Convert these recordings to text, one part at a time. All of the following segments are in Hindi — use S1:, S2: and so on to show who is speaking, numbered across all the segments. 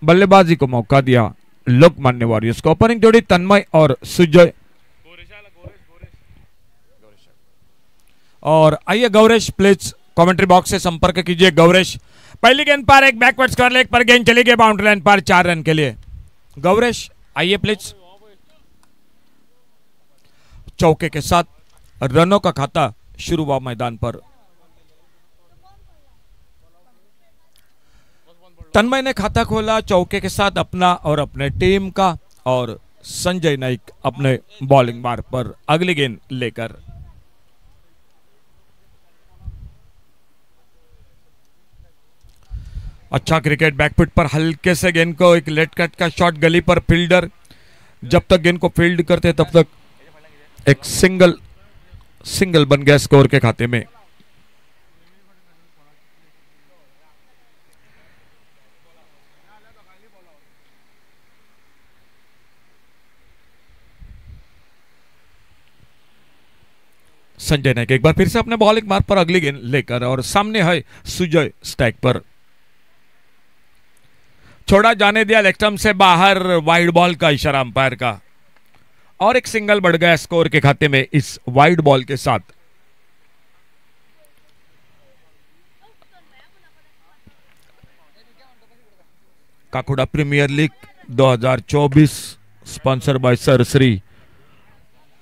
S1: बल्लेबाजी को मौका दिया लोकमान्य वॉरियर्स को। ओपनिंग जोड़ी तन्मय और सुजय। और आइए गौरेश प्लीज कमेंट्री बॉक्स से संपर्क कीजिए। गौरेश पहली गेंद पर एक बैकवर्ड स्क्वायर लेग पर गेंद चली गई बाउंड्री लाइन पर 4 रन के लिए। गौरेश आइए प्लीज। चौके के साथ रनों का खाता शुरू हुआ मैदान पर। तन्मय ने खाता खोला चौके के साथ अपना और अपने टीम का, और संजय नाइक अपने बॉलिंग मार्ग पर अगली गेंद लेकर। अच्छा क्रिकेट, बैकफुट पर हल्के से गेंद को एक लेट कट का शॉट गली पर। फील्डर जब तक गेंद को फील्ड करते तब तक एक सिंगल बन गया स्कोर के खाते में। संजय नाइक एक बार फिर से अपने बॉलिंग मार्ग पर अगली गेंद लेकर, और सामने है सुजय स्टैक पर। छोड़ा जाने दिया लेग स्टंप से बाहर, वाइड बॉल का इशारा अंपायर का, और एक सिंगल बढ़ गया स्कोर के खाते में इस वाइड बॉल के साथ। Kakuda premier league 2024 sponsor by sir Shri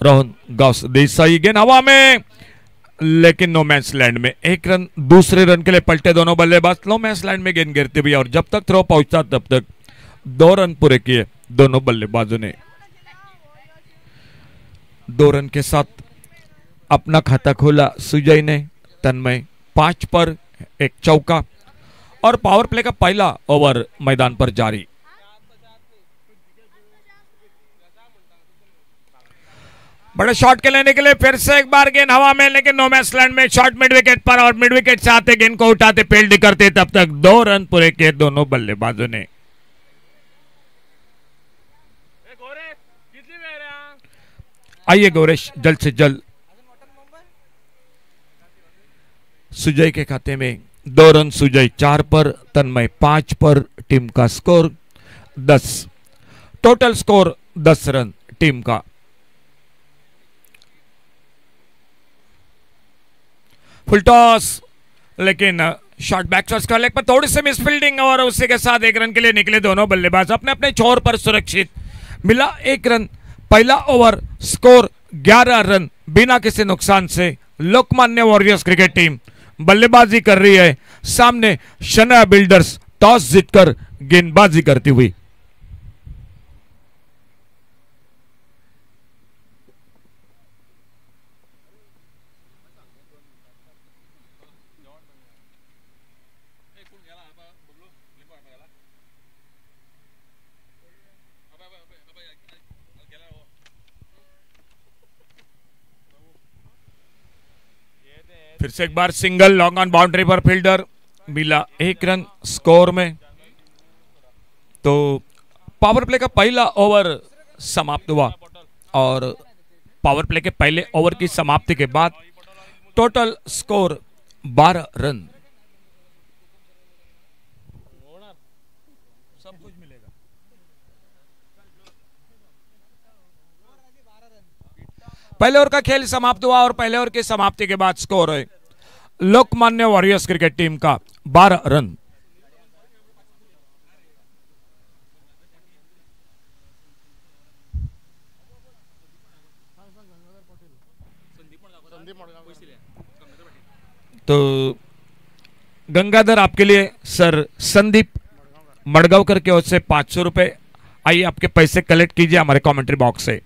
S1: Rohan Gaus Desai. गेंद हवा में लेकिन नो मैंस लैंड में। एक रन, दूसरे रन के लिए पलटे दोनों बल्लेबाज। नो मैंस लैंड में गेंद गिरती हुई, और जब तक थ्रो पहुंचता तब तक 2 रन पूरे किए दोनों बल्लेबाजों ने। 2 रन के साथ अपना खाता खोला सुजय ने। तन्मय 5 पर एक चौका, और पावर प्ले का पहला ओवर मैदान पर जारी। बड़े शॉट के लेने के लिए फिर से एक बार गेंद हवा में, लेकिन नो मैच लैंड में। शॉट मिड विकेट पर, और मिड विकेट से आते गेंद को उठाते फील्ड करते तब तक 2 रन पूरे किए दोनों बल्लेबाजों ने। आइए गौरेश जल्द से जल्द। सुजय के खाते में 2 रन, सुजय 4 पर, तन्मय 5 पर। टीम का score 10, total score 10 run team का। फुल टॉस, लेकिन शॉट बैक टॉस का लेग पर थोड़ी सी मिस फील्डिंग, और उसी के साथ 1 रन के लिए निकले दोनों बल्लेबाज अपने अपने छोर पर सुरक्षित। मिला 1 रन। पहला ओवर, स्कोर 11 रन बिना किसी नुकसान से। लोकमान्य वॉरियर्स क्रिकेट टीम बल्लेबाजी कर रही है। सामने शनाया बिल्डर्स टॉस जीतकर गेंदबाजी करती हुई। फिर से एक बार सिंगल लॉन्ग ऑन बाउंड्री पर फील्डर। मिला 1 रन स्कोर में। तो पावर प्ले का पहला ओवर समाप्त हुआ, और पावर प्ले के पहले ओवर की समाप्ति के बाद टोटल स्कोर 12 रन। सब कुछ मिलेगा। पहले ओवर का खेल समाप्त हुआ, और पहले ओवर की समाप्ति के बाद स्कोर है लोकमान्य वॉरियर्स क्रिकेट टीम का 12 रन। तो गंगाधर आपके लिए सर संदीप मडगांवकर की ओर से 500 रुपए। आइए आपके पैसे कलेक्ट कीजिए हमारे कमेंट्री बॉक्स से।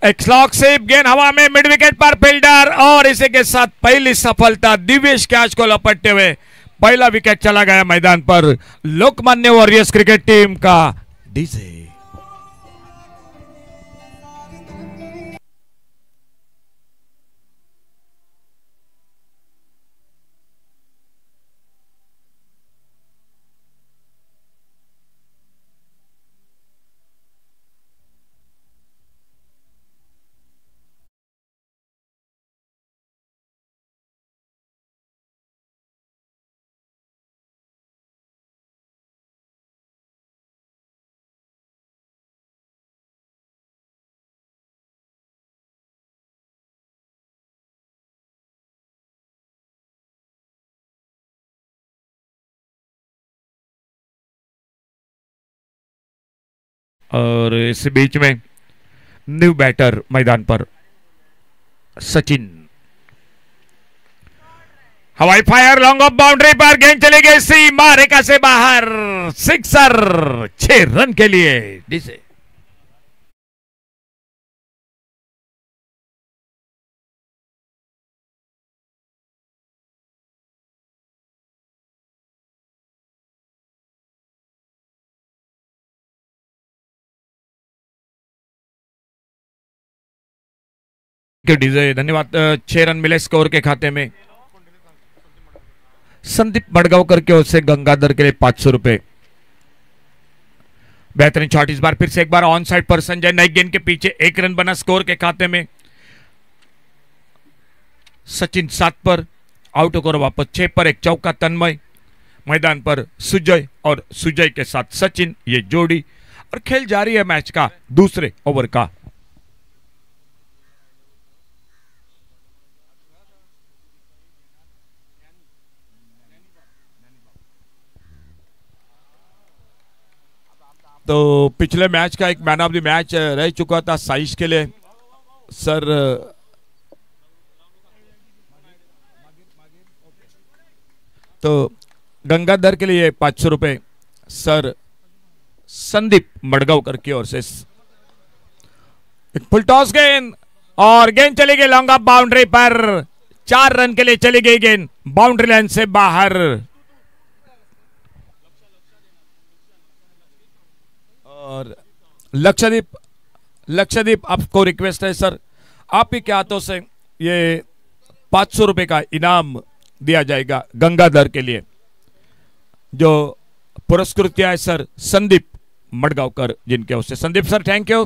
S1: एक स्लॉग स्वीप, गेंद हवा में, मिड विकेट पर फील्डर, और इसी के साथ पहली सफलता दिव्येश कैच को लपटते हुए पहला विकेट चला गया मैदान पर लोकमान्य वॉरियर्स क्रिकेट टीम का। डीजे और इस बीच में न्यू बैटर मैदान पर सचिन। हवाई फायर लॉन्ग ऑफ बाउंड्री पर गेंद चली गई सीमा रेखा से बाहर, सिक्सर 6 रन के लिए डीजे। डीजे धन्यवाद। 6 रन मिले स्कोर के खाते में। संदीप मडगांवकर की ओर से गंगाधर के लिए 500 रुपए। बेहतरीन शॉट इस बार फिर से एक बार ऑन साइड पर संजय, नई गेंद के पीछे 1 रन बना स्कोर के खाते में। सचिन 7 पर आउट होकर वापस 6 पर एक चौका तन्मय। मैदान पर सुजय और सुजय के साथ सचिन, ये जोड़ी। और खेल जारी है मैच का दूसरे ओवर का। तो पिछले मैच का एक मैन ऑफ द मैच रह चुका था साइश के लिए सर। तो गंगाधर के लिए 500 रुपए सर संदीप मडगांवकर की ओर से। फुल टॉस गेंद और गेंद चली गई लॉन्ग ऑफ बाउंड्री पर। 4 रन के लिए चली गई गेंद बाउंड्री लाइन से बाहर। और लक्षदीप आपको रिक्वेस्ट है सर, आप ही के हाथों से ये 500 रुपए का इनाम दिया जाएगा गंगाधर के लिए, जो पुरस्कृत किया है सर संदीप मडगांवकर जिनके ओर से। Sandeep sir thank you.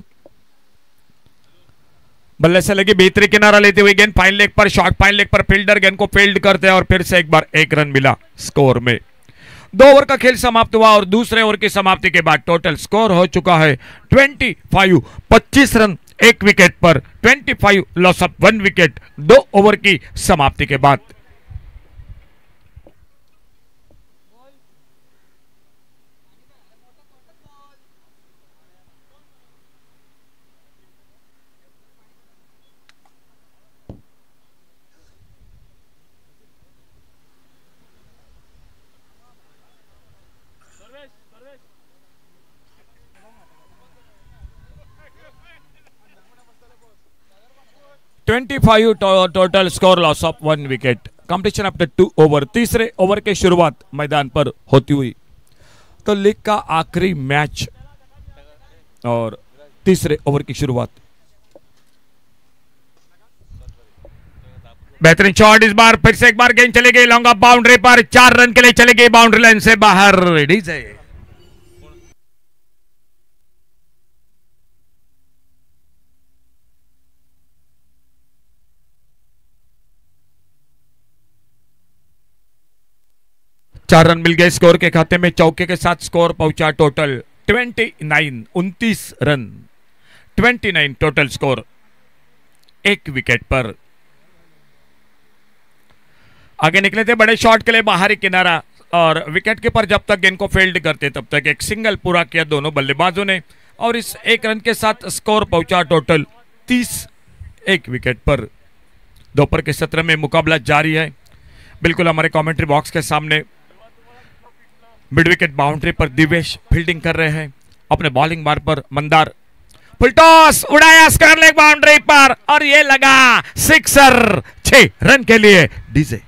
S1: बल्ले से लगी भीतरी किनारा लेते हुए गेंद फाइन लेग पर, शॉर्ट फाइन लेग पर फील्डर गेंद को फील्ड करते हैं और फिर से एक बार 1 रन मिला स्कोर में। 2 ओवर का खेल समाप्त हुआ और दूसरे ओवर की समाप्ति के बाद टोटल स्कोर हो चुका है 25 रन 1 विकेट पर, 25 लॉस ऑफ 1 विकेट 2 ओवर की समाप्ति के बाद। Total score loss of 1 wicket. Competition after 2 over. तीसरे ओवर के शुरुआत मैदान पर होती हुई तो लीग का आखिरी मैच और तीसरे ओवर की शुरुआत। बेहतरीन शॉट इस बार फिर से एक बार गेंद चली गई लॉन्ग ऑफ बाउंड्री पर। 4 रन के लिए चली गई बाउंड्री लाइन से बाहर। डीजे 4 रन मिल गए स्कोर के खाते में। चौके के साथ स्कोर पहुंचा total 29 run. 29 total score 1 wicket पर। आगे निकले थे बड़े शॉट के लिए बाहरी किनारा और विकेट कीपर जब तक गेंद को फील्ड करते तब तक एक सिंगल पूरा किया दोनों बल्लेबाजों ने और इस 1 रन के साथ स्कोर पहुंचा टोटल 30 1 विकेट पर। दोपहर के सत्र में मुकाबला जारी है। बिल्कुल हमारे कमेंट्री बॉक्स के सामने मिड विकेट बाउंड्री पर दिवेश फील्डिंग कर रहे हैं। अपने बॉलिंग मार पर मंदार फुल टॉस उड़ाया स्क्वायर लेग बाउंड्री पर और ये लगा सिक्सर 6 रन के लिए डीजे।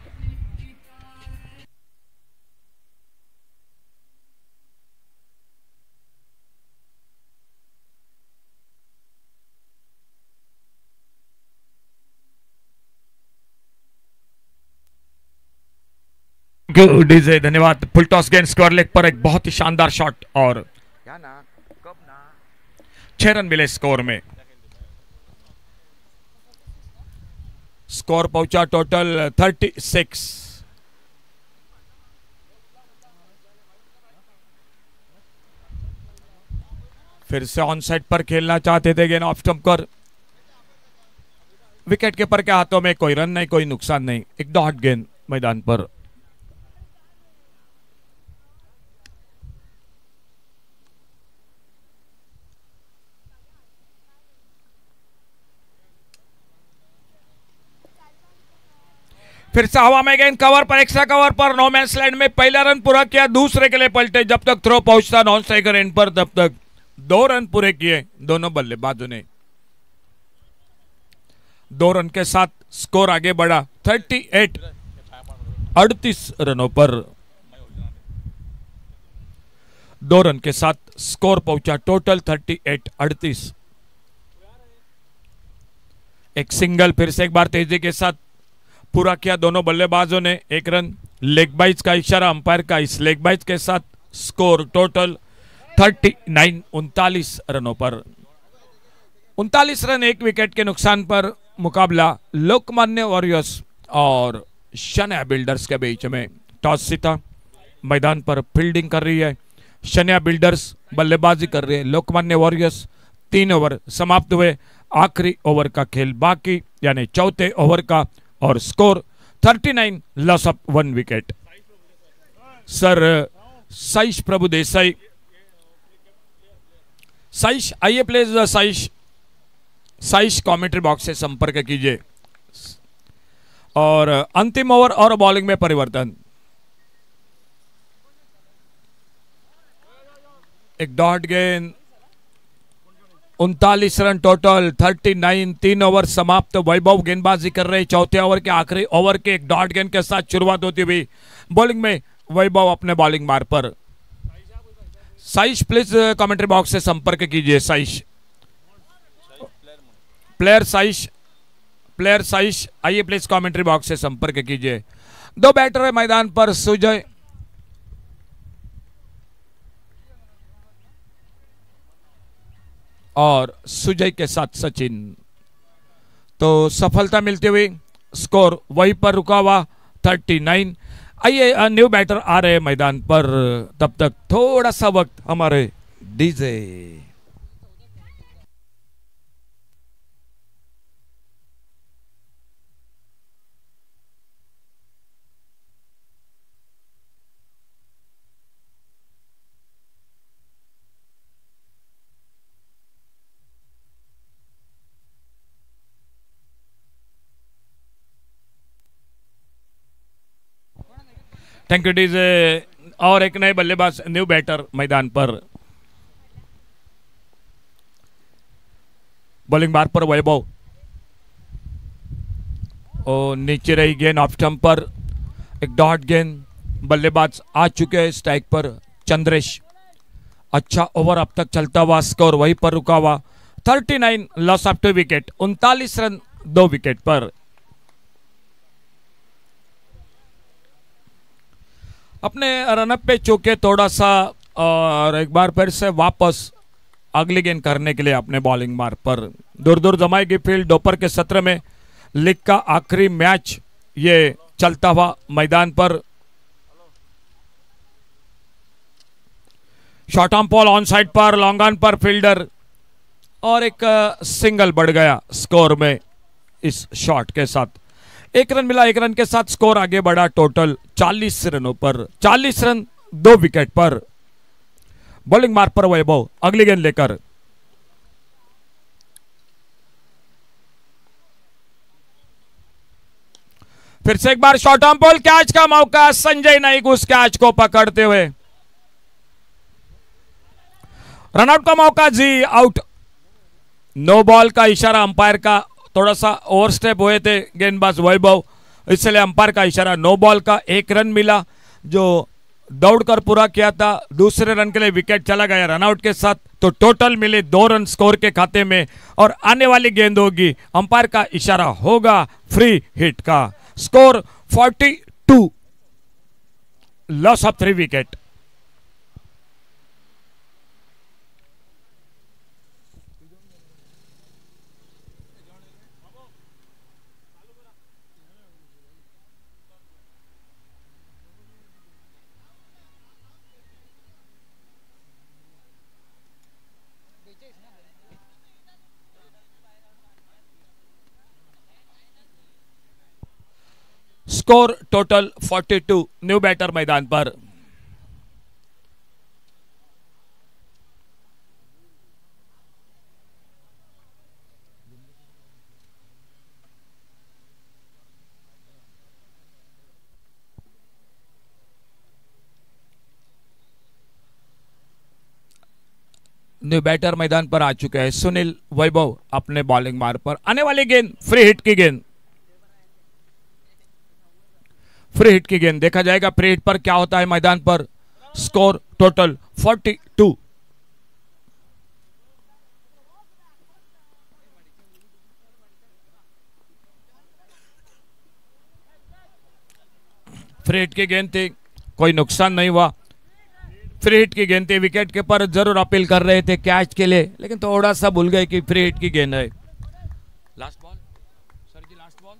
S1: डीजे धन्यवाद। फुल टॉस गेंद स्क्वायर लेग पर एक बहुत ही शानदार शॉट और 6 रन मिले स्कोर में। स्कोर पहुंचा टोटल 36। फिर से ऑन साइड पर खेलना चाहते थे गेंद ऑफ स्टंप कर। विकेट कीपर के हाथों में कोई रन नहीं, कोई नुकसान नहीं। एक डॉट गेंद मैदान पर। फिर से हवा में गेंद कवर पर, एक्स्ट्रा कवर पर, नो मैन लैंड में पहला रन पूरा किया, दूसरे के लिए पलटे, जब तक थ्रो पहुंचता नॉन स्ट्राइकर एंड पर तब तक 2 रन पूरे किए दोनों बल्लेबाजों ने। 2 रन के साथ स्कोर आगे बढ़ा 38 रनों पर। 2 रन के साथ स्कोर पहुंचा टोटल 38। एक सिंगल फिर से एक बार तेजी के साथ पूरा किया दोनों बल्लेबाजों ने। 1 रन लेग बाइज का इशारा अंपायर का, इस लेग बाइज के साथ स्कोर टोटल 39 रनों पर। 39 रन 1 विकेट के नुकसान पर मुकाबला लोकमान्य वॉरियर्स और शन्या बिल्डर्स के बीच में। टॉस सीधा, मैदान पर फील्डिंग कर रही है शन्या बिल्डर्स, बल्लेबाजी कर रही है लोकमान्य वॉरियर्स। 3 ओवर समाप्त हुए, आखिरी ओवर का खेल बाकी, यानी चौथे ओवर का, और score 39, loss of 1 wicket. Sir Saish Prabhu Desai, Saish आइए प्लीज, साइश कमेंट्री बॉक्स से संपर्क कीजिए। और अंतिम ओवर और बॉलिंग में परिवर्तन। एक डॉट गेंद, 39 रन टोटल, 39, 3 ओवर समाप्त। वैभव गेंदबाजी कर रहे, चौथे ओवर के आखिरी ओवर के एक डॉट गेंद के साथ शुरुआत होती हुई बॉलिंग में वैभव अपने बॉलिंग मार्ग पर। साइश प्लीज कमेंट्री बॉक्स से संपर्क कीजिए। साइश, प्लेयर साइश आइए प्लीज कमेंट्री बॉक्स से संपर्क कीजिए। 2 बैटर है मैदान पर, सुजय और सुजय के साथ सचिन। तो सफलता मिलती हुई स्कोर वहीं पर रुका हुआ 39। आइए न्यू बैटर आ रहे मैदान पर, तब तक थोड़ा सा वक्त हमारे डीजे। Thank you DJ. और एक नए बल्लेबाज न्यू बैटर मैदान पर। बॉलिंग मार्ग पर वैभव, और नीचे रही गेंद ऑफ स्टंप पर, एक डॉट गेंद, बल्लेबाज आ चुके हैं स्ट्राइक पर चंद्रेश। अच्छा ओवर अब तक चलता हुआ, स्कोर वहीं पर रुका हुआ 39, loss of 2 wicket, 39 run 2 wicket पर। अपने रनअप पे चौके थोड़ा सा, और एक बार फिर से वापस अगली गेंद करने के लिए अपने बॉलिंग मार्ग पर। दूर दूर जमाएगी फील्ड। दोपहर के सत्र में लीग का आखिरी मैच ये चलता हुआ मैदान पर। Short arm ball on side पर, लॉन्ग ऑन पर फील्डर, और एक सिंगल बढ़ गया स्कोर में इस शॉट के साथ। 1 रन मिला, 1 रन के साथ स्कोर आगे बढ़ा टोटल 40 रनों पर, 40 रन 2 विकेट पर। बॉलिंग मार्ग पर वैभव अगली गेंद लेकर। फिर से एक बार शॉर्ट आर्म बॉल, कैच का मौका, संजय नाइक उस कैच को पकड़ते हुए। रनआउट का मौका, जी आउट। नो बॉल का इशारा अंपायर का, थोड़ा सा ओवर स्टेप हुए थे गेंदबाज वैभव, इसलिए अंपायर का इशारा नो बॉल का। 1 रन मिला जो दौड़कर पूरा किया था, दूसरे रन के लिए विकेट चला गया रनआउट के साथ। तो टोटल मिले 2 रन स्कोर के खाते में, और आने वाली गेंद होगी, अंपायर का इशारा होगा फ्री हिट का। Score 42, loss of 3 wicket. Score total 42, new batter मैदान पर। न्यू बैटर मैदान पर आ चुके हैं। सुनील वैभव अपने बॉलिंग मार्ग पर। आने वाली गेंद फ्री हिट की गेंद, फ्री हिट की गेंद देखा जाएगा फ्री हिट पर क्या होता है मैदान पर। Score total 42। फ्री हिट की गेंद थी, कोई नुकसान नहीं हुआ। फ्री हिट की गेंद थी, विकेट कीपर जरूर अपील कर रहे थे कैच के लिए, लेकिन थोड़ा सा भूल गए कि फ्री हिट की गेंद है। Last ball sir ji, last ball.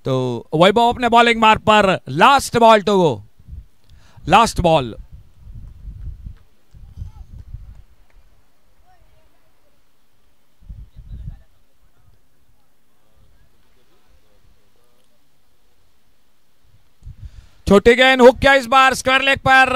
S1: तो वैभव अपने बॉलिंग मार्ग पर, last ball to go, last ball. छोटी गेंद हुक किया इस बार स्क्वायर लेग पर।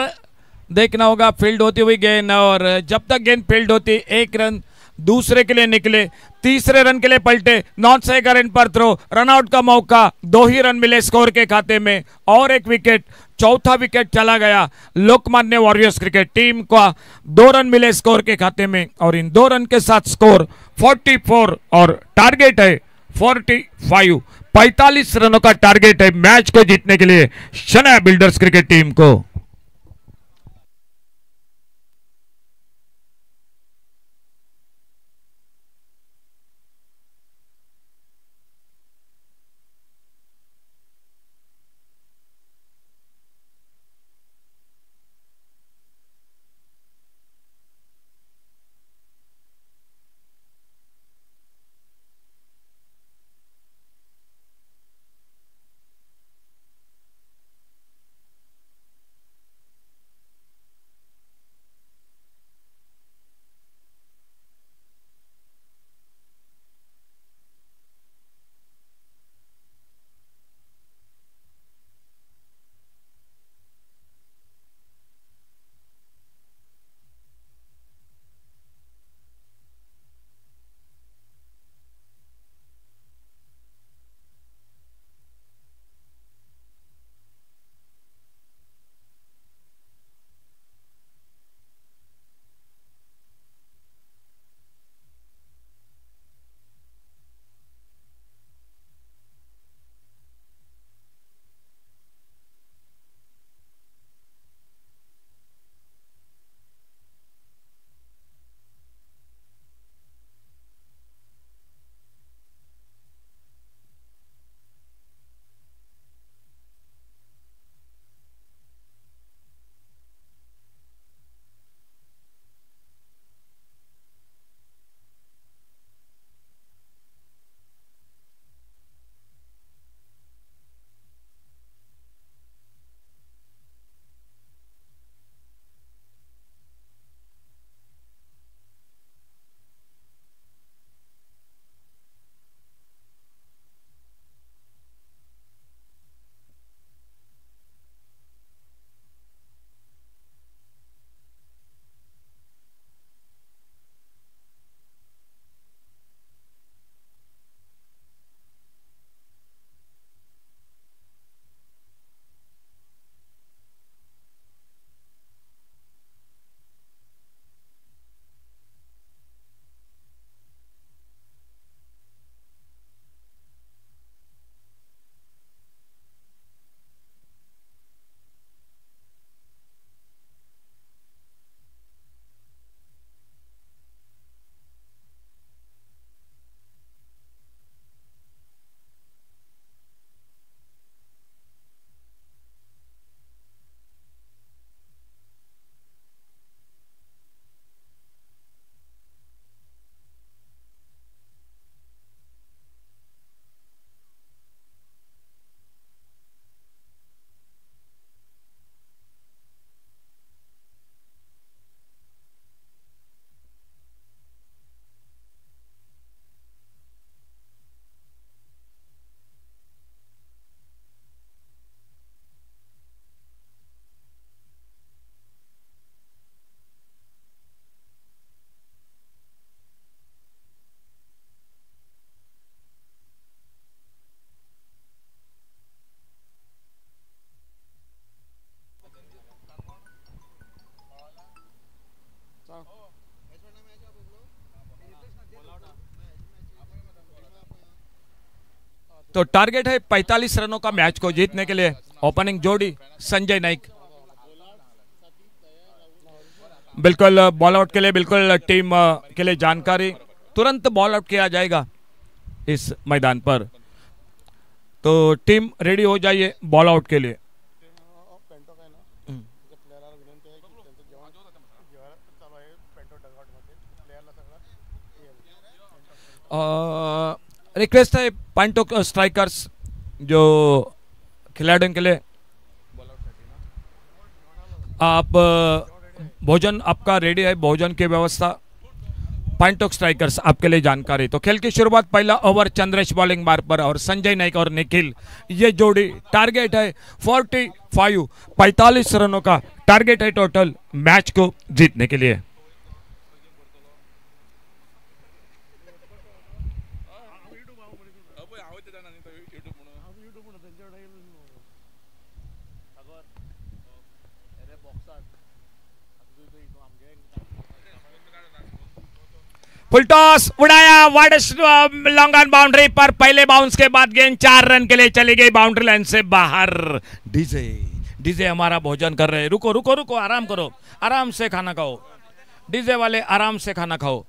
S1: देखना होगा फील्ड होती हुई गेंद, और जब तक गेंद फील्ड होती एक रन दूसरे के लिए निकले, तीसरे रन के लिए पलटे, नॉन सही का रन पर थ्रो, रनआउट का मौका, 2 ही रन मिले स्कोर के खाते में और एक विकेट, चौथा विकेट चला गया। लोकमान्य वॉरियर्स क्रिकेट टीम को 2 रन मिले स्कोर के खाते में, और इन 2 रन के साथ स्कोर 44 और टारगेट है 45। 45 रनों का टारगेट है मैच को जीतने के लिए शनाया बिल्डर्स क्रिकेट टीम को। तो टारगेट है 45 रनों का मैच को जीतने के लिए। ओपनिंग जोड़ी संजय नाइक, बिल्कुल बॉल आउट के लिए, बिल्कुल टीम के लिए जानकारी, तुरंत बॉल आउट किया जाएगा इस मैदान पर, तो टीम रेडी हो जाइए बॉल आउट के लिए। रिक्वेस्ट है पॉइंट ऑफ स्ट्राइकर्स जो खिलाड़ियों के लिए, आप भोजन आपका रेडी है, भोजन की व्यवस्था, पॉइंट ऑफ स्ट्राइकर्स आपके लिए जानकारी। तो खेल की शुरुआत, पहला ओवर चंद्रेश बॉलिंग बार पर और संजय नाइक और निखिल, ये जोड़ी टारगेट है 45 रनों का टारगेट है टोटल मैच को जीतने के लिए। फुल टॉस उड़ाया, वाइड लॉन्ग ऑन बाउंड्री पर, पहले बाउंस के बाद गेंद 4 रन के लिए चली गई बाउंड्री लाइन से बाहर। डीजे हमारा भोजन कर रहे हैं, रुको रुको रुको, आराम करो, आराम से खाना खाओ, डीजे वाले आराम से खाना खाओ।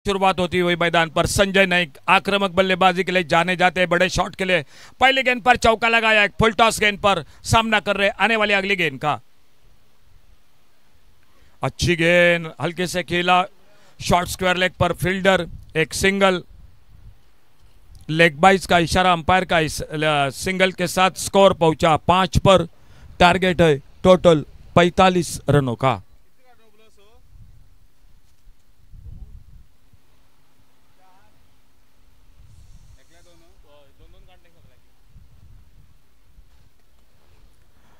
S1: शुरुआत होती हुई मैदान पर संजय नाइक आक्रामक बल्लेबाजी के लिए जाने जाते हैं, बड़े शॉट के लिए पहले गेंद पर चौका लगाया, एक फुल टॉस गेंद पर सामना कर रहे आने वाली अगली गेंद का। अच्छी गेंद हल्के से खेला, शॉर्ट स्क्वायर लेग पर फील्डर, एक सिंगल, लेग बाइज का इशारा अंपायर का, इस सिंगल के साथ स्कोर पहुंचा 5 पर, टारगेट है टोटल 45 रनों का।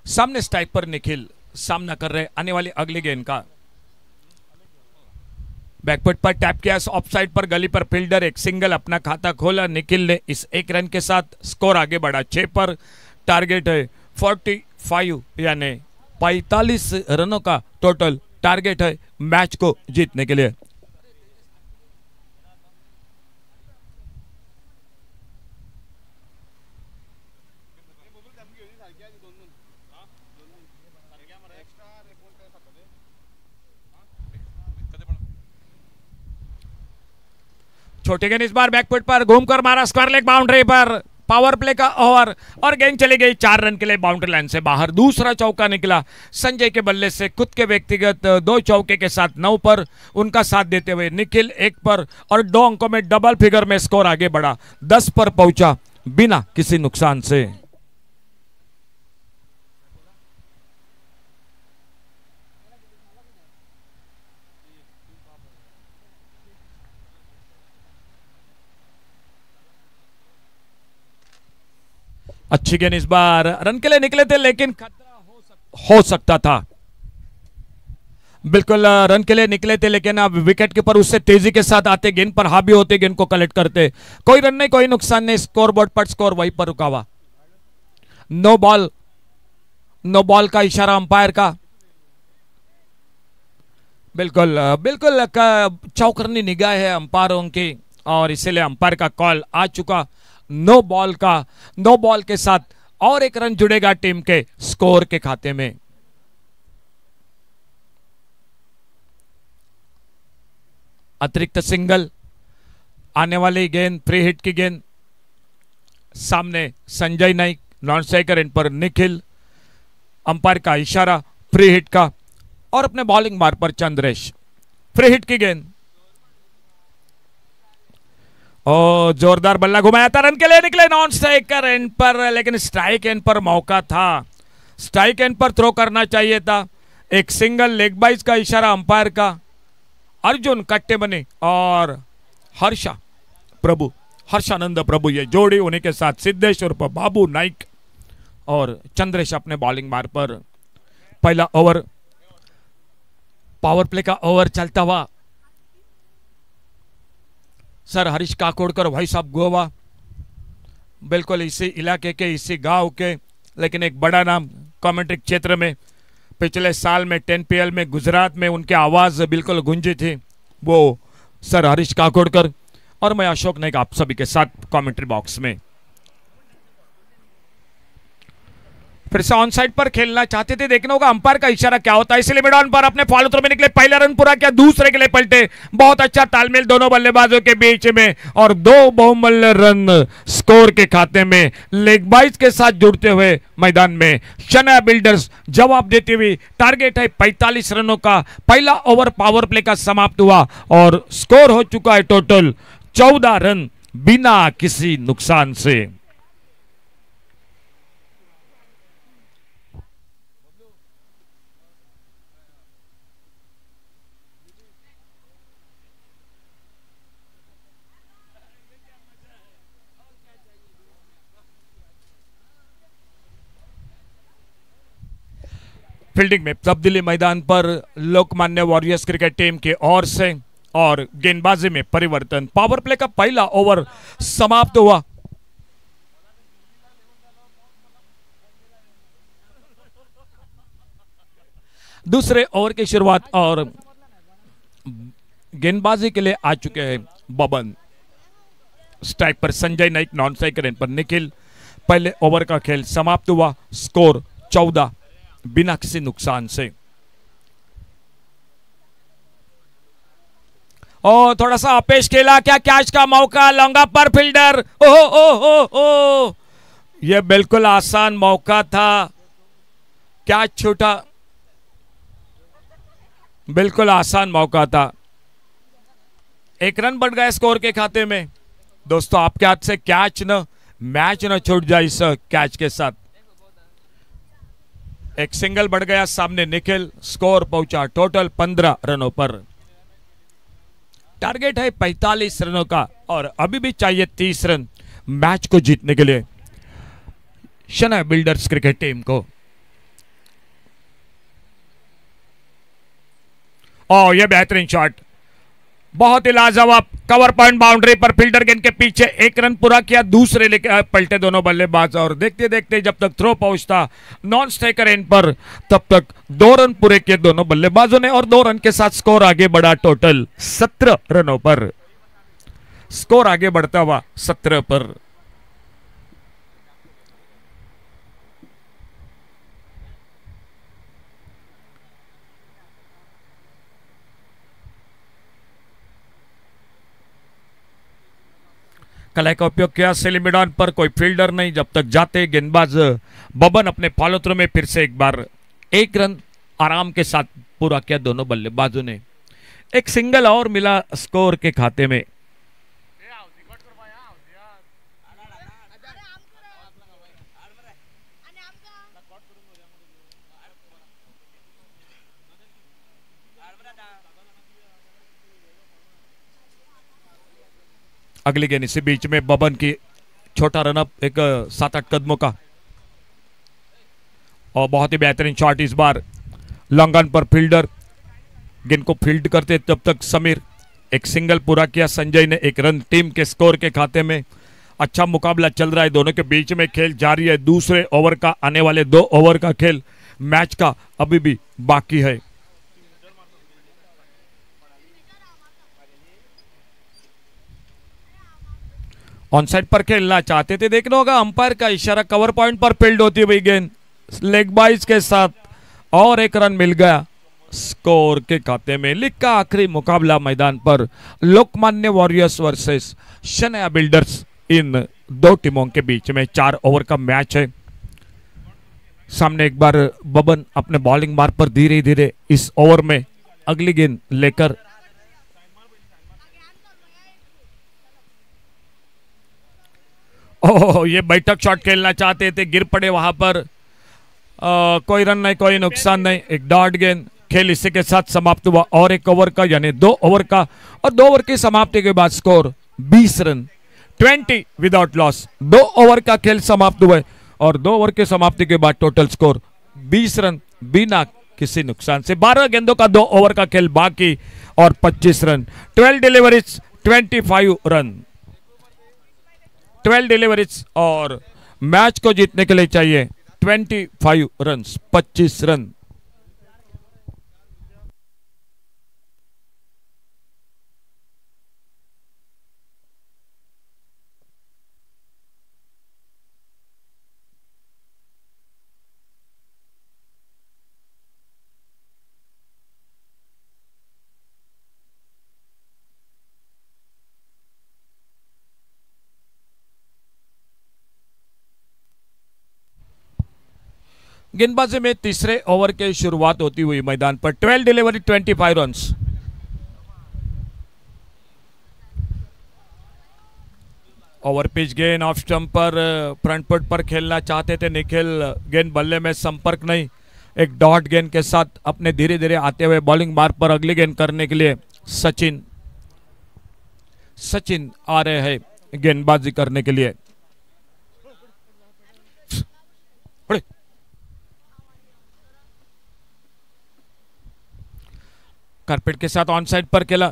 S1: सामने स्ट्राइक पर निखिल सामना कर रहे आने वाली अगली गेंद का। बैकफुट पर टैप किया, ऑफ साइड पर गली पर फील्डर, एक सिंगल, अपना खाता खोला निखिल ने, इस 1 रन के साथ स्कोर आगे बढ़ा 6 पर, टारगेट है 45 यानी 45 रनों का टोटल टारगेट है मैच को जीतने के लिए। छोटे गेंद इस बार बैकफुट पर घूमकर मारा, स्क्वायर लेग बाउंड्री पर, पावर प्ले का ओवर और गेंद चली गई 4 रन के लिए बाउंड्री लाइन से बाहर। दूसरा चौका निकला संजय के बल्ले से, खुद के व्यक्तिगत 2 चौके के साथ 9 पर, उनका साथ देते हुए निखिल 1 पर और 2 अंकों में डबल फिगर में स्कोर आगे बढ़ा, 10 पर पहुंचा बिना किसी नुकसान से। अच्छी गेंद इस बार रन के लिए निकले थे, लेकिन खतरा हो सकता था, बिल्कुल रन के लिए निकले थे, लेकिन अब विकेट कीपर उससे तेजी के साथ आते, गेंद पर हावी होते, गेंद को कलेक्ट करते, कोई रन नहीं, कोई नुकसान नहीं, स्कोर बोर्ड पर स्कोर वहीं पर रुका हुआ। नो बॉल का इशारा अंपायर का, बिल्कुल बिल्कुल चौकन्नी निगाह है अंपायरों की और इसीलिए अंपायर का कॉल आ चुका नो बॉल के साथ, और 1 रन जुड़ेगा टीम के स्कोर के खाते में। अतिरिक्त सिंगल, आने वाली गेंद फ्री हिट की गेंद, सामने संजय नाइक नॉन स्ट्राइकर, इन पर निखिल, अंपायर का इशारा फ्री हिट का, और अपने बॉलिंग मार पर चंद्रेश, फ्री हिट की गेंद, ओ जोरदार बल्ला घुमाया था, रन के लिए निकले नॉन स्ट्राइकर एंड पर, लेकिन स्ट्राइक एंड पर मौका था, स्ट्राइक एंड पर थ्रो करना चाहिए था, एक सिंगल, लेग बाइज का इशारा अंपायर का, अर्जुन कट्टे बने और हर्षानंद प्रभु ये जोड़ी, उन्हीं के साथ सिद्धेश उर्फ बाबू नाइक और चंद्रेश अपने बॉलिंग मार पर। पहला ओवर पावर प्ले का ओवर चलता हुआ, सर हरीश काकोड़कर भाई साहब गोवा, बिल्कुल इसी इलाके के, इसी गांव के लेकिन एक बड़ा नाम कमेंट्री क्षेत्र में पिछले साल में 10PL में गुजरात में उनकी आवाज बिल्कुल गूंजी थी, वो सर हरीश काकोडकर। और मैं अशोक नाइक आप सभी के साथ कमेंट्री बॉक्स में। फिर से ऑन साइड पर खेलना चाहते थे, देखना होगा अंपायर का इशारा क्या होता है। इसलिए मिड ऑन पर अपने फॉलो थ्रो में निकले, पहला रन पूरा किया, दूसरे के लिए पलटे। बहुत अच्छा तालमेल दोनों बल्लेबाजों के बीच में और 2 बहुमूल्य रन स्कोर के खाते में लेग बाइज के साथ जुड़ते हुए मैदान में शनाया बिल्डर्स जवाब देती हुई। टारगेट है 45 रनों का। पहला ओवर पावर प्ले का समाप्त हुआ और स्कोर हो चुका है टोटल 14 रन बिना किसी नुकसान से। फील्डिंग में तब्दीली मैदान पर लोकमान्य वॉरियर्स क्रिकेट टीम की ओर से और गेंदबाजी में परिवर्तन। पावर प्ले का पहला ओवर समाप्त हुआ। दूसरे ओवर की शुरुआत और गेंदबाजी के लिए आ चुके हैं बबन। स्ट्राइक पर Sanjay Naik, non strike run पर निखिल। पहले ओवर का खेल समाप्त हुआ, स्कोर 14 बिना किसी नुकसान से। और थोड़ा सा अपेश खेला, क्या कैच का मौका, लॉन्गा पर फील्डर। ओह ओह ओह ओह, यह बिल्कुल आसान मौका था, कैच छूटा, बिल्कुल आसान मौका था। 1 रन बढ़ गया स्कोर के खाते में। दोस्तों आपके हाथ से कैच न मैच न छूट जाए इस कैच के साथ। एक सिंगल बढ़ गया सामने निखिल, स्कोर पहुंचा टोटल 15 रनों पर। टारगेट है 45 रनों का और अभी भी चाहिए 30 रन मैच को जीतने के लिए शनाया बिल्डर्स क्रिकेट टीम को। और यह बेहतरीन शॉट, बहुत ही लाजवाब। कवर पॉइंट बाउंड्री पर फील्डर गेंद के पीछे 1 रन पूरा किया, दूसरे लेके पलटे दोनों बल्लेबाज। और देखते देखते जब तक थ्रो पहुंचता नॉन स्ट्राइकर एंड पर, तब तक 2 रन पूरे किए दोनों बल्लेबाजों ने और 2 रन के साथ स्कोर आगे बढ़ा टोटल 17 रनों पर। स्कोर आगे बढ़ता हुआ 17 पर। कलाई का उपयोग किया, सेलिमिडॉन पर कोई फील्डर नहीं। जब तक जाते गेंदबाज बबन अपने फॉलो थ्रो में फिर से एक बार 1 रन आराम के साथ पूरा किया दोनों बल्लेबाजों ने। एक सिंगल और मिला स्कोर के खाते में। अगली गेंद इसी बीच में बबन की छोटा रनअप, एक 7-8 कदमों का और बहुत ही बेहतरीन शॉट। इस बार लॉन्ग ऑन पर फील्डर गेंद को फील्ड करते तब तक समीर एक सिंगल पूरा किया। संजय ने 1 रन टीम के स्कोर के खाते में। अच्छा मुकाबला चल रहा है, दोनों के बीच में खेल जारी है। दूसरे ओवर का आने वाले 2 ओवर का खेल मैच का अभी भी बाकी है। ऑन साइड पर खेलना चाहते थे, देखना होगा अंपायर का इशारा। कवर पॉइंट पर फील्ड होती हुई गेंद लेग बाइज के साथ और 1 रन मिल गया स्कोर के खाते में। लीग का आखिरी मुकाबला मैदान पर Lokmanya warriors versus Shanaya builders, इन 2 टीमों के बीच में 4 ओवर का मैच है। सामने एक बार बबन अपने बॉलिंग मार्ग पर धीरे धीरे इस ओवर में अगली गेंद लेकर ओह, ये बैठक शॉट खेलना चाहते थे, गिर पड़े वहां पर। कोई रन नहीं, कोई नुकसान नहीं, एक डॉट गेंद। खेल इसी के साथ समाप्त हुआ और 1 ओवर का यानी 2 ओवर का, और 2 ओवर की समाप्ति के बाद score 20 run 20 without loss. 2 over का खेल समाप्त हुआ और 2 ओवर की समाप्ति के बाद टोटल स्कोर 20 रन बिना किसी नुकसान से। 12 गेंदों का 2 ओवर का खेल बाकी और 25 रन। 12 डिलीवरीज 25 रन, 12 डिलीवरीज और मैच को जीतने के लिए चाहिए 25 रन, 25 रन। गेंदबाजी में तीसरे ओवर की शुरुआत होती हुई मैदान पर 12 डिलीवरी 25 रन्स। ओवर पिच गेंद ऑफ स्टंप पर फ्रंट फुट पर खेलना चाहते थे निखिल, गेंद बल्ले में संपर्क नहीं, एक डॉट गेंद के साथ अपने धीरे धीरे आते हुए बॉलिंग मार्ग पर अगली गेंद करने के लिए सचिन आ रहे हैं गेंदबाजी करने के लिए। कारपेट के साथ ऑन साइड पर खेला,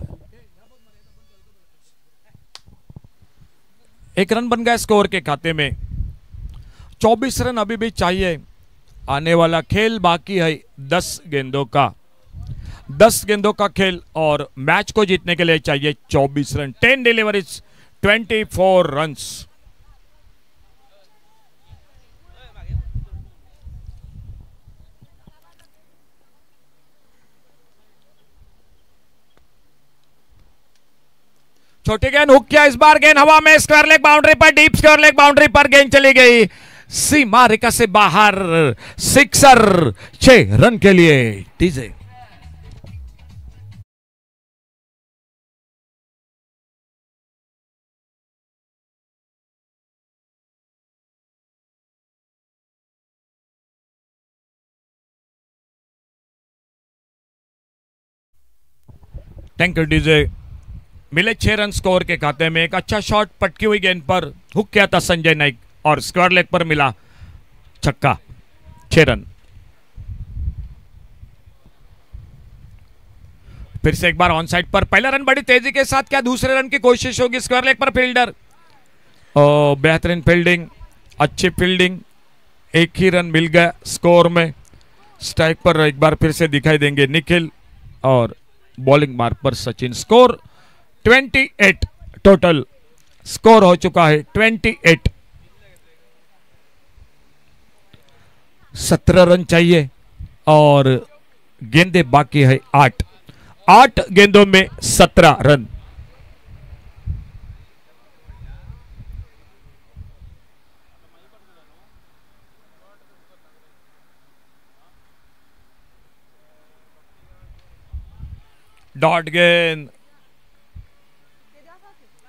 S1: एक रन बन गया स्कोर के खाते में। 24 रन अभी भी चाहिए, आने वाला खेल बाकी है 10 गेंदों का, 10 गेंदों का खेल और मैच को जीतने के लिए चाहिए 24 रन। 10 deliveries 24 runs. छोटी गेंद हुक किया, इस बार गेंद हवा में, स्क्वायर लेग बाउंड्री पर, डीप स्क्वायर लेग बाउंड्री पर गेंद चली गई सीमा रेखा से बाहर। सिक्सर 6 रन के लिए डीजे। Thank you DJ. मिले 6 रन स्कोर के खाते में। एक अच्छा शॉट पटकी हुई गेंद पर हुक किया था संजय नाइक और स्क्वायर लेग पर मिला छक्का, 6 रन। फिर से एक बार ऑन साइड पर पहला रन बड़ी तेजी के साथ, क्या दूसरे रन की कोशिश होगी? स्क्वायर लेग पर फील्डर, बेहतरीन फील्डिंग, अच्छी फील्डिंग, एक ही रन मिल गया स्कोर में। स्ट्राइक पर एक बार फिर से दिखाई देंगे निखिल और बॉलिंग मार्क पर सचिन। स्कोर 28 टोटल स्कोर हो चुका है 28। 17 रन चाहिए और गेंदे बाकी है 8 गेंदों में 17 रन।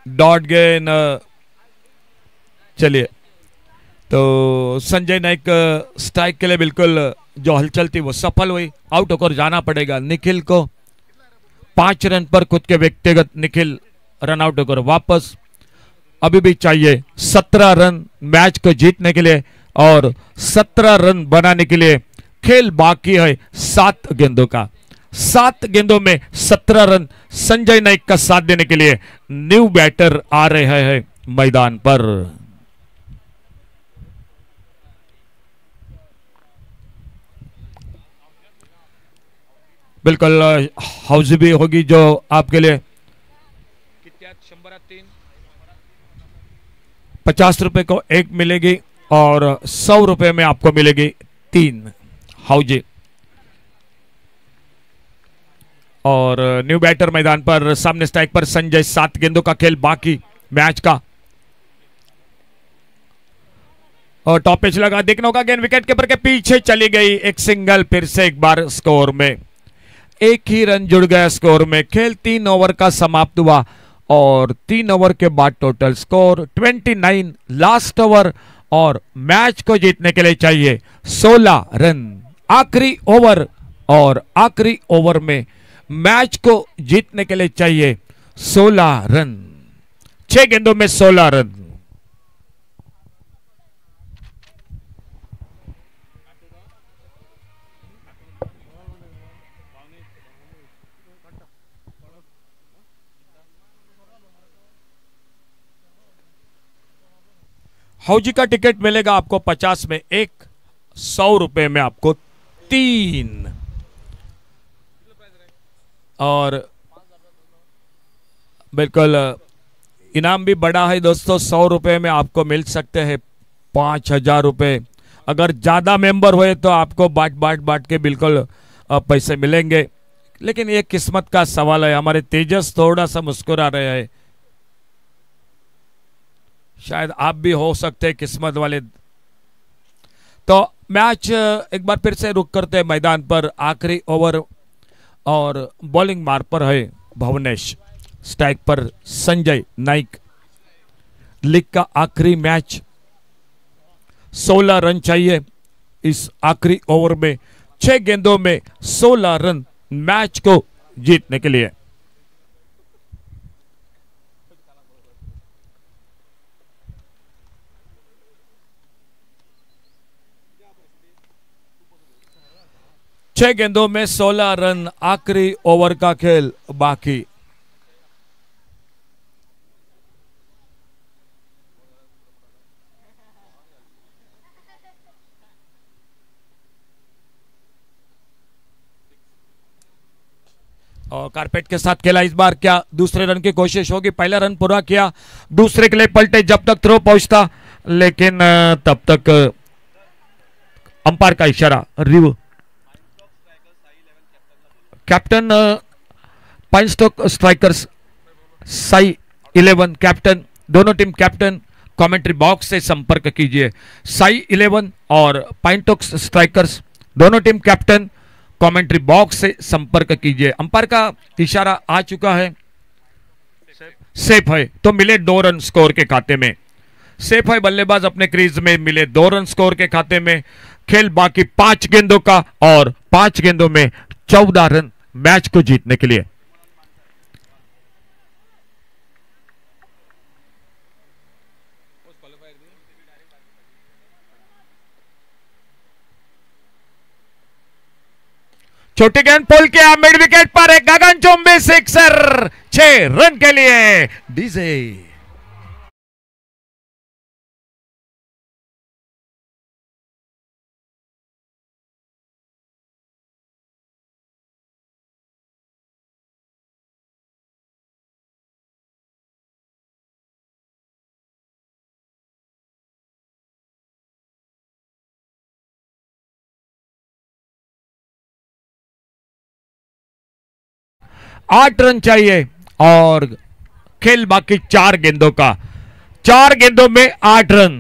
S1: डॉट गेंद चलिए, तो संजय नाइक स्ट्राइक के लिए बिल्कुल जो हलचल थी वो सफल हुई, आउट होकर जाना पड़ेगा निखिल को। 5 रन पर खुद के व्यक्तिगत निखिल रन आउट होकर वापस। अभी भी चाहिए 17 रन मैच को जीतने के लिए और 17 रन बनाने के लिए खेल बाकी है 7 गेंदों का। 7 गेंदों में 17 रन संजय नाइक का साथ देने के लिए न्यू बैटर आ रहे हैं मैदान पर। बिल्कुल हाउस भी होगी जो आपके लिए 50 रुपए को 1 मिलेगी और 100 रुपए में आपको मिलेगी 3 हाउजी। और न्यू बैटर मैदान पर, सामने स्ट्राइक पर संजय। 7 गेंदों का खेल बाकी मैच का और टॉप पिच लगा, देखना होगा गेंद विकेट कीपर के पीछे चली गई। एक सिंगल फिर से एक बार स्कोर में, एक ही रन जुड़ गया स्कोर में। खेल 3 ओवर का समाप्त हुआ और 3 ओवर के बाद टोटल स्कोर 29 लास्ट ओवर और मैच को जीतने के लिए चाहिए 16 रन। आखिरी ओवर और आखिरी ओवर में मैच को जीतने के लिए चाहिए 16 रन। 6 गेंदों में 16 रन। हौजी का टिकट मिलेगा आपको 50 में 1, 100 रुपए में आपको 3 और बिल्कुल इनाम भी बड़ा है दोस्तों। 100 रुपए में आपको मिल सकते हैं 5,000 रुपए। अगर ज्यादा मेंबर हुए तो आपको बांट के बिल्कुल पैसे मिलेंगे, लेकिन ये किस्मत का सवाल है। हमारे तेजस थोड़ा सा मुस्कुरा रहे हैं, शायद आप भी हो सकते हैं किस्मत वाले। तो मैच एक बार फिर से रुक करते हैं मैदान पर। आखिरी ओवर और बॉलिंग मार पर है भुवनेश, स्ट्राइक पर संजय नाइक। लीग का आखिरी मैच, 16 रन चाहिए इस आखिरी ओवर में। 6 गेंदों में 16 रन मैच को जीतने के लिए। छह गेंदों में 16 रन, आखिरी ओवर का खेल बाकी। और कारपेट के साथ खेला इस बार। क्या दूसरे रन की कोशिश होगी? पहला रन पूरा किया, दूसरे के लिए पलटे जब तक थ्रो पहुंचता, लेकिन तब तक अंपायर का इशारा। Review captain pine stock strikers Sai 11 captain, दोनों टीम कैप्टन कमेंट्री बॉक्स से संपर्क कीजिए। साई 11 और पाइन स्टॉक स्ट्राइकर्स दोनों टीम कैप्टन कमेंट्री बॉक्स से संपर्क कीजिए। अंपायर का इशारा आ चुका है, सेफ है तो मिले 2 रन स्कोर के खाते में। सेफ है बल्लेबाज अपने क्रीज में, मिले 2 रन स्कोर के खाते में। खेल बाकी 5 गेंदों का और 5 गेंदों में 14 रन मैच को जीतने के लिए। छोटी गेंद पुल किया, मिड विकेट पर एक गगनचुंबी सिक्सर, 6 रन के लिए डीजे। आठ रन चाहिए और खेल बाकी 4 गेंदों का। 4 गेंदों में 8 रन।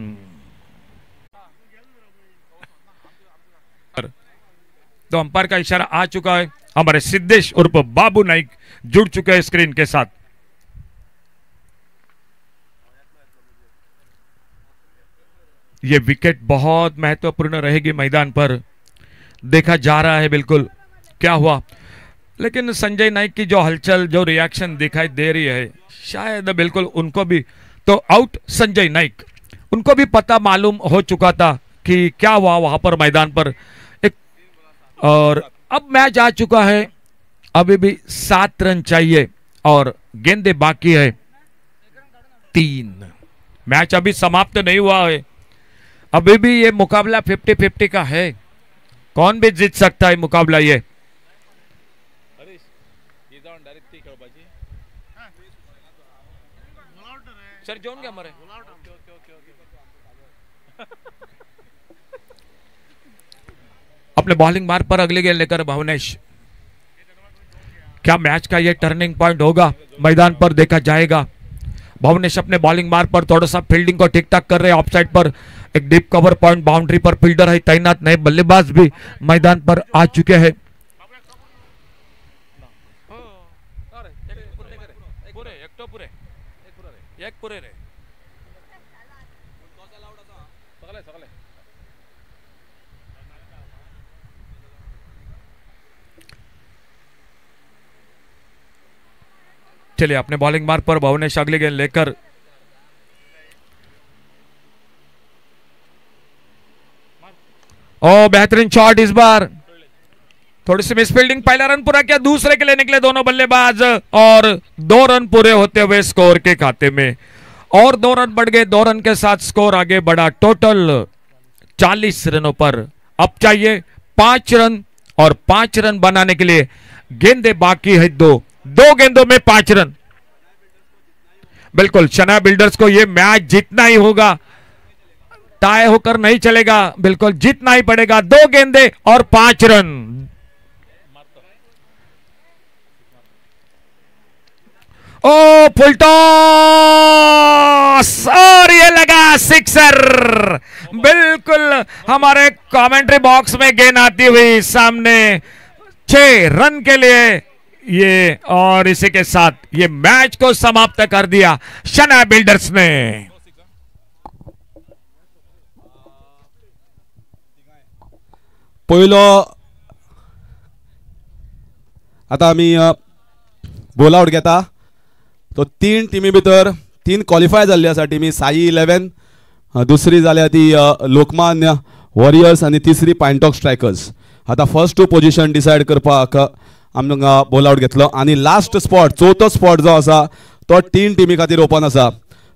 S1: तो अंपायर का इशारा आ चुका है। हमारे सिद्धेश उर्फ बाबू नाइक जुड़ चुके हैं स्क्रीन के साथ। यह विकेट बहुत महत्वपूर्ण रहेगी मैदान पर। देखा जा रहा है बिल्कुल क्या हुआ, लेकिन संजय नाइक की जो हलचल, जो रिएक्शन दिखाई दे रही है, शायद बिल्कुल उनको भी तो आउट संजय नाइक, उनको भी पता मालूम हो चुका था कि क्या हुआ वहां पर मैदान पर। एक और अब मैच आ चुका है, अभी भी 7 रन चाहिए और गेंदे बाकी है 3। मैच अभी समाप्त नहीं हुआ है, अभी भी ये मुकाबला 50-50 का है। कौन भी जीत सकता है मुकाबला ये। सर जोन क्या हमारे अपने बॉलिंग मार्ग पर अगली गेंद लेकर भुवनेश। क्या मैच का ये टर्निंग पॉइंट होगा? मैदान पर देखा जाएगा। भुवनेश अपने बॉलिंग मार्ग पर थोड़ा सा फील्डिंग को ठीक ठाक कर रहे हैं। ऑफ साइड पर एक डीप कवर पॉइंट, बाउंड्री पर फील्डर है तैनात, नए बल्लेबाज भी मैदान पर आ चुके हैं। चलिए अपने बॉलिंग मार्ग पर भुवनेश अगली गेंद लेकर। ओ बेहतरीन शॉट इस बार, थोड़ी सी मिस फील्डिंग। पहला रन पूरा किया, दूसरे के लिए निकले दोनों बल्लेबाज और 2 रन पूरे होते हुए स्कोर के खाते में और 2 रन बढ़ गए। 2 रन के साथ स्कोर आगे बढ़ा। टोटल 40 रनों पर अब चाहिए 5 रन और 5 रन बनाने के लिए गेंदे बाकी है दो गेंदों में 5 रन। बिल्कुल शनाया बिल्डर्स को यह मैच जीतना ही होगा, टाई होकर नहीं चलेगा, बिल्कुल जीतना ही पड़ेगा। 2 गेंदे और 5 रन। ओ फुल टॉस और ये लगा सिक्सर। बिल्कुल हमारे कमेंट्री बॉक्स में गेंद आती हुई सामने 6 रन के लिए ये, और इसी के साथ ये मैच को समाप्त कर दिया शनाया बिल्डर्स ने।
S2: पहिलो आता आम्ही बॉल आउट घेता। तो 3 टिमी भितर 3 क्वॉलिफाय जाल्ली आसा टिमी। साई 11, दुसरी जाल्या ती लोकमान्य वॉरियर्स आणि तिसरी पॅन्टॉक स्ट्रायकर्स। आता फर्स्ट 2 पोजिशन डिसायड करपाक आमकां बॉल आउट घेतलो आणि लास्ट स्पॉट 4थो स्पॉट जो आसा तो 3 टिमी खातीर ओपन आसा।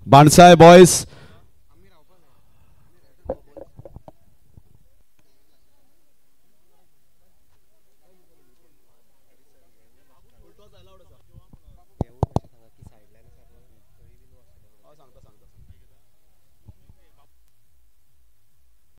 S2: बाणसाय बॉयज